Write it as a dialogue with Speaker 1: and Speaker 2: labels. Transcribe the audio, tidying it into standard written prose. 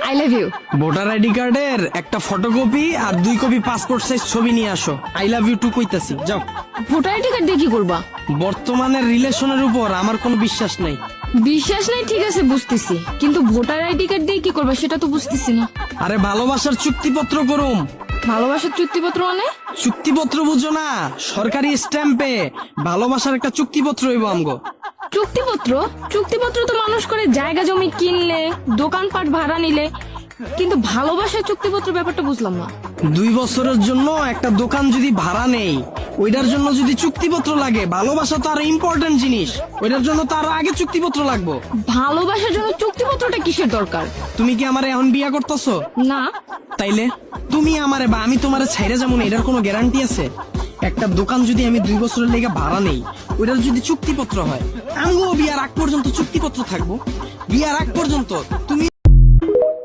Speaker 1: I love you.
Speaker 2: Voter ID কার্ডের একটা photocopy আর 2 কপি পাসপোর্ট সাইজ ছবি নিয়ে আসো। আই লাভ ইউ টু কইতাছি, যাও।
Speaker 1: ভোটার আইডি কার্ড দিয়ে কি করবা?
Speaker 2: বর্তমানের রিলেশনের উপর আমার কোনো বিশ্বাস নাই।
Speaker 1: বিশ্বাস নাই ঠিক আছে বুঝতেছি, কিন্তু ভোটার আইডি কার্ড দিয়ে কি করবা সেটা তো বুঝতেছি না।
Speaker 2: আরে ভালোবাসার চুক্তিপত্র করুম।
Speaker 1: ভালোবাসার চুক্তিপত্র মানে?
Speaker 2: চুক্তিপত্র বুঝো না? সরকারি স্ট্যাম্পে ভালোবাসার একটা চুক্তিপত্র হইব আমগো।
Speaker 1: চুক্তিপত্র? চুক্তিপত্র তো মানুষ করে জায়গা জমি কিনলে, দোকানপাট ভাড়া নিলে, কিন্তু ভালোবাসার চুক্তিপত্র ব্যাপারটা বুঝলাম না।
Speaker 2: 2 বছরের জন্য একটা দোকান যদি ভাড়া নেই, ওইটার জন্য যদি চুক্তিপত্র লাগে, ভালোবাসা তো আরো ইম্পর্টেন্ট জিনিস, ওইটার জন্য তো আরো আগে চুক্তিপত্র লাগবে।
Speaker 1: ভালোবাসার জন্য চুক্তিপত্রটা কিসের দরকার?
Speaker 2: তুমি কি আমারে এখন বিয়া করতেছো?
Speaker 1: না।
Speaker 2: তাইলে তুমি আমারে বা আমি তোমারে ছাইরে যেমন, এটার কোনো গ্যারান্টি আছে? একটা দোকান যদি আমি 2 বছরের লেগে ভাড়া নেই, ওইটার যদি চুক্তিপত্র হয়, আমগো বিয়ার আগ পর্যন্ত চুক্তিপত্র থাকবো। বিয়ার আগ পর্যন্ত তুমি